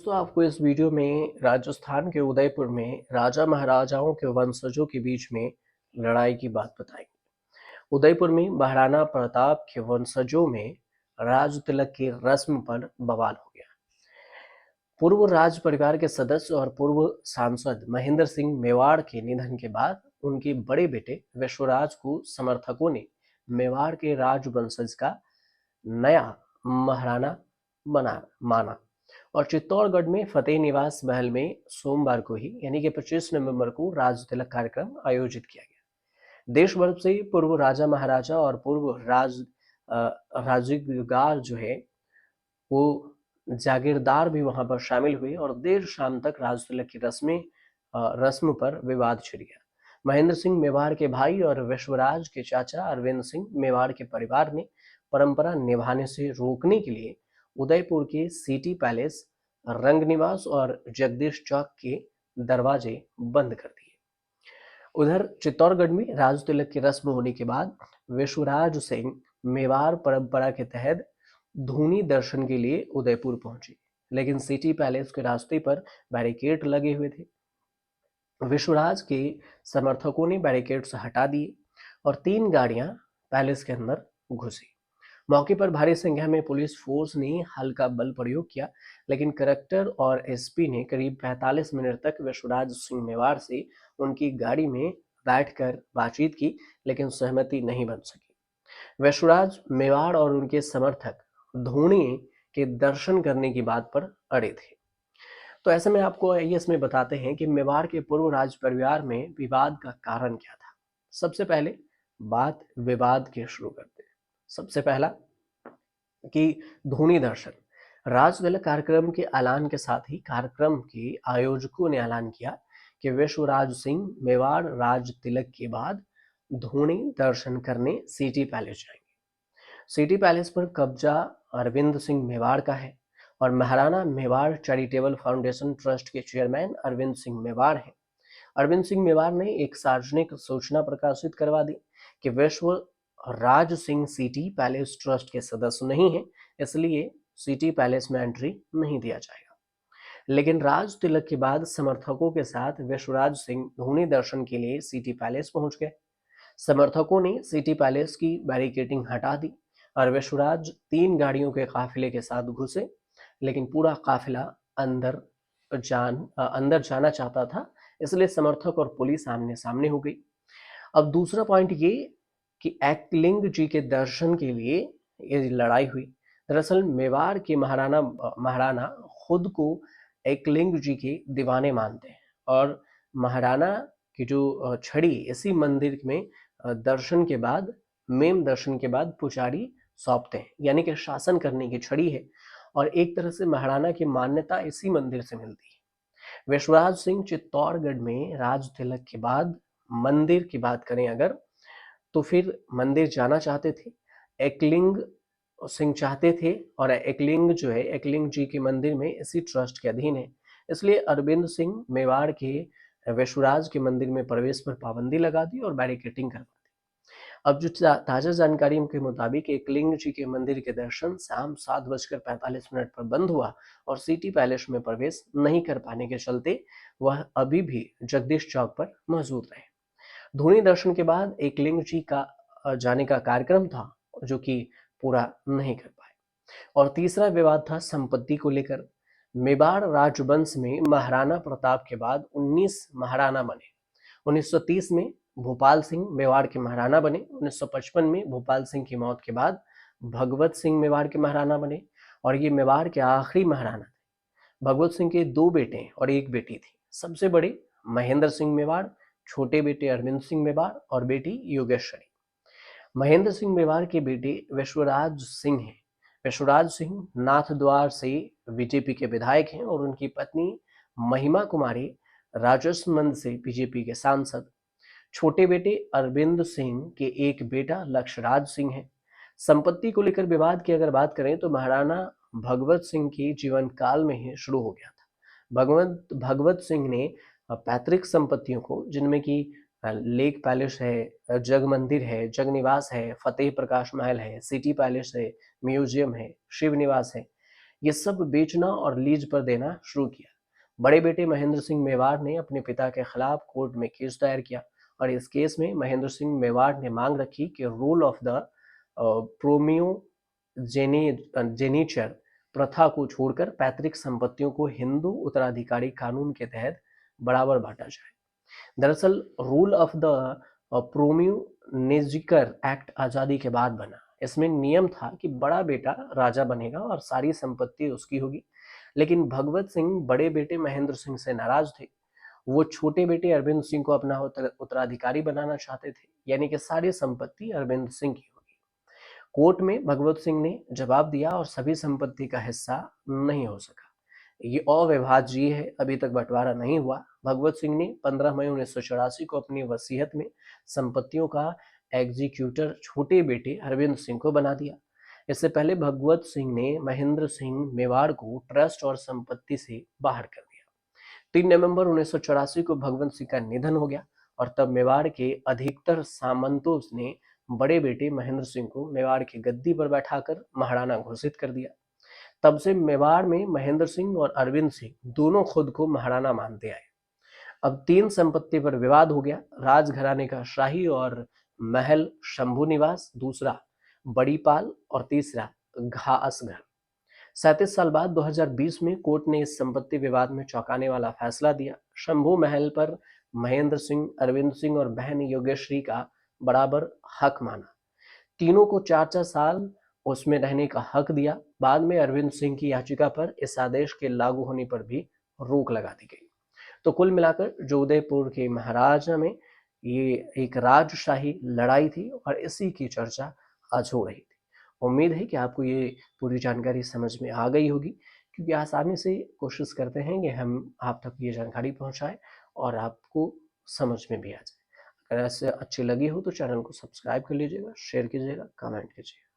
दोस्तों आपको इस वीडियो में राजस्थान के उदयपुर में राजा महाराजाओं के वंशजों के बीच में लड़ाई की बात बताएंगे। उदयपुर में महाराणा प्रताप के वंशजों में राज तिलक की रस्म पर बवाल हो गया। पूर्व राज परिवार के सदस्य और पूर्व सांसद महेंद्र सिंह मेवाड़ के निधन के बाद उनके बड़े बेटे विश्वराज को समर्थकों ने मेवाड़ के राजवंशज का नया महाराणा बना माना और चित्तौड़गढ़ में फतेह निवास महल में सोमवार को ही यानी कि 25 नवंबर को राज तिलक कार्यक्रम आयोजित किया गया। देश भर से पूर्व राजा महाराजा और पूर्व राजगार जो है वो जागीरदार भी वहां पर शामिल हुए और देर शाम तक राज तिलक की रस्म पर विवाद छिड़ गया। महेंद्र सिंह मेवाड़ के भाई और विश्वराज के चाचा अरविंद सिंह मेवाड़ के परिवार ने परंपरा निभाने से रोकने के लिए उदयपुर के सिटी पैलेस, रंग निवास और जगदीश चौक के दरवाजे बंद कर दिए। उधर चित्तौड़गढ़ में राज तिलक की रस्म होने के बाद विश्वराज सिंह मेवाड़ परंपरा के तहत धूनी दर्शन के लिए उदयपुर पहुंचे, लेकिन सिटी पैलेस के रास्ते पर बैरिकेड लगे हुए थे। विश्वराज के समर्थकों ने बैरिकेड्स हटा दिए और 3 गाड़ियां पैलेस के अंदर घुसी। मौके पर भारी संख्या में पुलिस फोर्स ने हल्का बल प्रयोग किया, लेकिन कलेक्टर और एसपी ने करीब 45 मिनट तक विश्वराज सिंह मेवाड़ से उनकी गाड़ी में बैठकर बातचीत की, लेकिन सहमति नहीं बन सकी। विश्वराज मेवाड़ और उनके समर्थक धोनी के दर्शन करने की बात पर अड़े थे। तो ऐसे में आपको आइए इसमें बताते हैं कि मेवाड़ के पूर्व राज परिवार में विवाद का कारण क्या था। सबसे पहले बात विवाद की शुरू करते हैं। सबसे पहला कि धोनी दर्शन। राज तिलक कार्यक्रम के ऐलान के साथ ही कार्यक्रम के आयोजकों ने ऐलान किया कि विश्वराज सिंह मेवाड़ राज तिलक के बाद धोनी दर्शन करने सिटी पैलेस जाएंगे। सिटी पैलेस पर कब्जा अरविंद सिंह मेवाड़ का है और Maharana Mewar charitable foundation trust के चेयरमैन अरविंद सिंह मेवाड़ हैं। अरविंद सिंह मेवाड़ ने एक सार्वजनिक सूचना प्रकाशित करवा दी कि विश्व Raj Singh city palace trust के सदस्य नहीं है, इसलिए सिटी पैलेस में एंट्री नहीं दिया जाएगा। लेकिन राज तिलक के बाद समर्थकों के साथ विश्वराज सिंह धोनी दर्शन के लिए सिटी पैलेस पहुंच गए। समर्थकों ने सिटी पैलेस की बैरिकेडिंग हटा दी और विश्वराज 3 गाड़ियों के काफिले के साथ घुसे, लेकिन पूरा काफिला अंदर जाना चाहता था, इसलिए समर्थक और पुलिस आमने सामने हो गई। अब दूसरा पॉइंट ये कि एकलिंग जी के दर्शन के लिए ये लड़ाई हुई। दरअसल मेवाड़ के महाराणा खुद को एकलिंग जी के दीवाने मानते हैं और महाराणा की जो छड़ी इसी मंदिर में दर्शन के बाद दर्शन के बाद पुजारी सौंपते हैं, यानी कि शासन करने की छड़ी है और एक तरह से महाराणा की मान्यता इसी मंदिर से मिलती है। विश्वराज सिंह चित्तौड़गढ़ में राज तिलक के बाद मंदिर की बात करें अगर, तो फिर मंदिर जाना चाहते थे। एकलिंग सिंह चाहते थे और एकलिंग जो है एकलिंग जी के मंदिर में इसी ट्रस्ट के अधीन है, इसलिए अरविंद सिंह मेवाड़ के विश्वराज के मंदिर में प्रवेश पर पाबंदी लगा दी और बैरिकेडिंग करवा दी। अब जो ताजा जानकारी के मुताबिक एकलिंग जी के मंदिर के दर्शन शाम 7:45 पर बंद हुआ और सिटी पैलेस में प्रवेश नहीं कर पाने के चलते वह अभी भी जगदीश चौक पर मौजूद रहे। धोनी दर्शन के बाद एकलिंग जी का जाने का कार्यक्रम था, जो कि पूरा नहीं कर पाए। और तीसरा विवाद था संपत्ति को लेकर। मेवाड़ राजवंश में महाराणा प्रताप के बाद 19 महाराणा बने। 1930 में भोपाल सिंह मेवाड़ के महाराणा बने। 1955 में भोपाल सिंह की मौत के बाद भगवत सिंह मेवाड़ के महाराणा बने और ये मेवाड़ के आखिरी महाराणा थे। भगवत सिंह के 2 बेटे और 1 बेटी थी। सबसे बड़े महेंद्र सिंह मेवाड़, छोटे बेटे अरविंद सिंह मेवाड़ और बेटी योगेश्वरी। महेंद्र सिंह मेवाड़ के बेटे विश्वराज सिंह हैं। विश्वराज सिंह नाथद्वार से बीजेपी के विधायक हैं और उनकी पत्नी महिमा कुमारी राजसमंद से बीजेपी के सांसद। छोटे बेटे अरविंद सिंह के एक बेटा लक्ष्यराज सिंह है। संपत्ति को लेकर विवाद की अगर बात करें तो महाराणा भगवत सिंह के जीवन काल में ही शुरू हो गया था। भगवत सिंह ने पैतृक संपत्तियों को, जिनमें की लेक पैलेस है, जग मंदिर है, जग निवास है, फतेह प्रकाश महल है, सिटी पैलेस है, म्यूजियम है, शिव निवास है, ये सब बेचना और लीज पर देना शुरू किया। बड़े बेटे महेंद्र सिंह मेवाड़ ने अपने पिता के खिलाफ कोर्ट में केस दायर किया और इस केस में महेंद्र सिंह मेवाड़ ने मांग रखी कि रूल ऑफ द प्रोमियो जेनीचर प्रथा को छोड़कर पैतृक संपत्तियों को हिंदू उत्तराधिकारी कानून के तहत बराबर बांटा जाए। दरअसल रूल ऑफ द प्रोम्यूनेजिकर एक्ट आजादी के बाद बना। इसमें नियम था कि बड़ा बेटा राजा बनेगा और सारी संपत्ति उसकी होगी। लेकिन भगवत सिंह बड़े बेटे महेंद्र सिंह से नाराज थे। वो छोटे बेटे अरविंद सिंह को अपना उत्तराधिकारी बनाना चाहते थे, यानी कि सारी संपत्ति अरविंद सिंह की होगी। कोर्ट में भगवत सिंह ने जवाब दिया और सभी संपत्ति का हिस्सा नहीं हो सका। ये अविभाज्य है, अभी तक बंटवारा नहीं हुआ। भगवत सिंह ने 15 मई 1984 को अपनी वसीयत में संपत्तियों का एग्जीक्यूटर छोटे बेटे अरविंद सिंह को बना दिया। इससे पहले भगवत सिंह ने महेंद्र सिंह मेवाड़ को ट्रस्ट और संपत्ति से बाहर कर दिया। 3 नवंबर 1984 को भगवत सिंह का निधन हो गया और तब मेवाड़ के अधिकतर सामंतों ने बड़े बेटे महेंद्र सिंह को मेवाड़ की गद्दी पर बैठाकर महाराणा घोषित कर दिया। तब से मेवाड़ में महेंद्र सिंह और अरविंद सिंह दोनों खुद को महाराणा मानते आए। अब 3 संपत्ति पर विवाद हो गया। राजघराने का शाही और महल शंभू निवास, दूसरा बड़ीपाल और तीसरा घासघर। 37 साल बाद 2020 में कोर्ट ने इस संपत्ति विवाद में चौंकाने वाला फैसला दिया। शंभू महल पर महेंद्र सिंह, अरविंद सिंह और बहन योगेश्वरी का बराबर हक माना। तीनों को 4-4 साल उसमें रहने का हक दिया। बाद में अरविंद सिंह की याचिका पर इस आदेश के लागू होने पर भी रोक लगा दी गई। तो कुल मिलाकर जो उदयपुर के महाराजा में ये एक राजशाही लड़ाई थी और इसी की चर्चा आज हो रही थी। उम्मीद है कि आपको ये पूरी जानकारी समझ में आ गई होगी, क्योंकि आसानी से कोशिश करते हैं कि हम आप तक ये जानकारी पहुंचाएं और आपको समझ में भी आ जाए। अगर ऐसे अच्छी लगी हो तो चैनल को सब्सक्राइब कर लीजिएगा, शेयर कीजिएगा, कमेंट कीजिएगा।